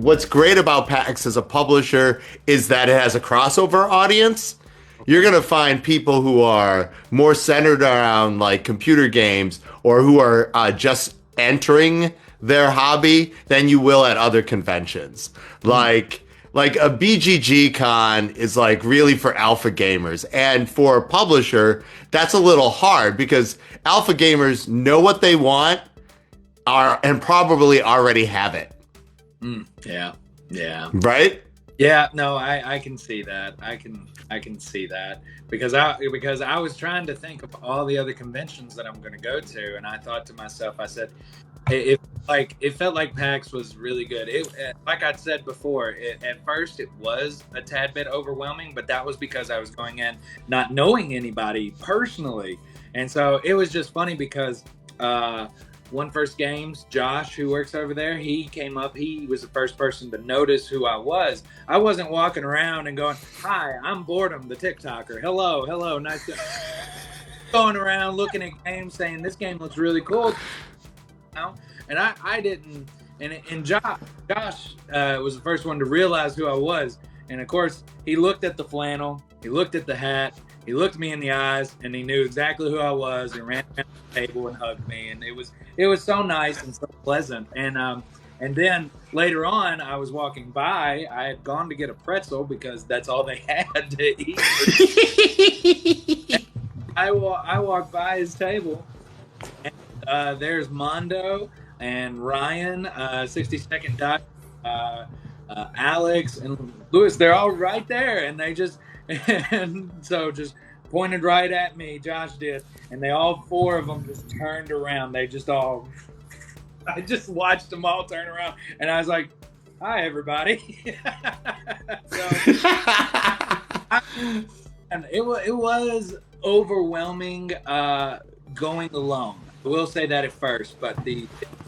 what's great about PAX as a publisher is that it has a crossover audience. You're going to find people who are more centered around like computer games or who are just entering their hobby than you will at other conventions. Like a BGG con is like really for alpha gamers. And for a publisher, that's a little hard because alpha gamers know what they want and probably already have it. Yeah. Right? Yeah, no, I can see that. I can see that because I was trying to think of all the other conventions that I'm going to go to, and I thought to myself, I said, it felt like PAX was really good. Like I said before, at first it was a tad bit overwhelming, but that was because I was going in not knowing anybody personally, and so it was just funny because One First Games, Josh, who works over there, he came up. He was the first person to notice who I was. I wasn't walking around and going, "Hi, I'm Boardom, the TikToker. Hello, nice to." Going around looking at games, saying this game looks really cool. And I didn't. And Josh was the first one to realize who I was. And of course, he looked at the flannel, he looked at the hat, he looked me in the eyes, and he knew exactly who I was, and ran around the table and hugged me. And it was so nice and so pleasant. And then later on, I was walking by. I had gone to get a pretzel because that's all they had to eat. I walked by his table, and there's Mondo and Ryan, 60-second Duck, Alex and Lewis. They're all right there, and they just pointed right at me. Josh did, and they all four of them just turned around. I just watched them all turn around, and I was like, "Hi, everybody." And it was overwhelming going alone. I will say that at first, but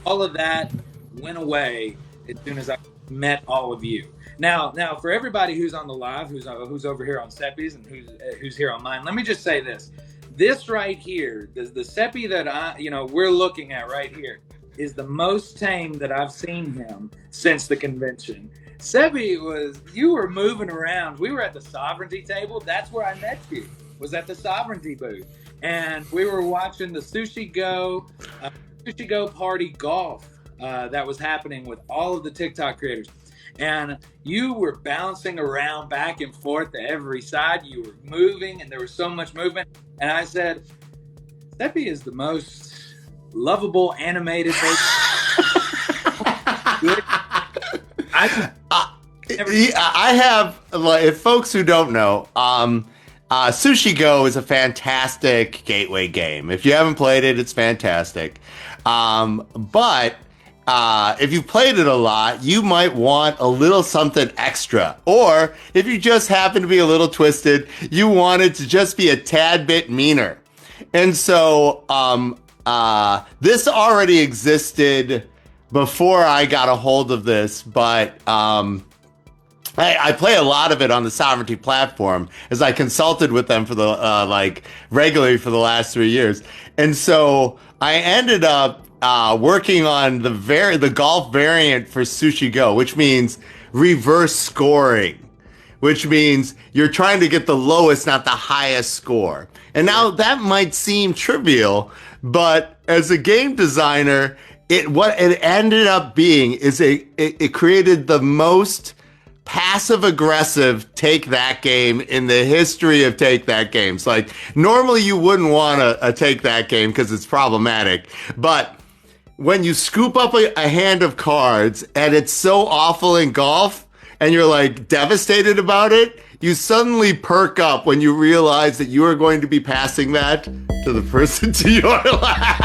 all of that went away as soon as I met all of you. Now for everybody who's on the live, who's over here on Seppy's and who's here on mine, let me just say this. This right here, the Seppy that we're looking at right here, is the most tame that I've seen him since the convention. Seppy you were moving around. We were at the Sovranti table. That's where I met you, was at the Sovranti booth. And we were watching the Sushi Go Party golf that was happening with all of the TikTok creators. And you were bouncing around back and forth to every side. You were moving, and there was so much movement. And I said, Seppy is the most lovable animated I have, if folks who don't know, Sushi Go is a fantastic gateway game. If you haven't played it, it's fantastic. But if you played it a lot, you might want a little something extra. Or if you just happen to be a little twisted, you want it to just be a tad bit meaner. And so this already existed before I got a hold of this, but I play a lot of it on the Sovranti platform as I consulted with them for the regularly for the last 3 years. And so I ended up working on the golf variant for Sushi Go, which means reverse scoring, which means you're trying to get the lowest, not the highest score. And now that might seem trivial, but as a game designer, what it ended up being is it created the most passive aggressive take that game in the history of take that games. Like normally you wouldn't want a take that game because it's problematic, but when you scoop up a hand of cards and it's so awful in golf and you're like devastated about it, you suddenly perk up when you realize that you are going to be passing that to the person to your left.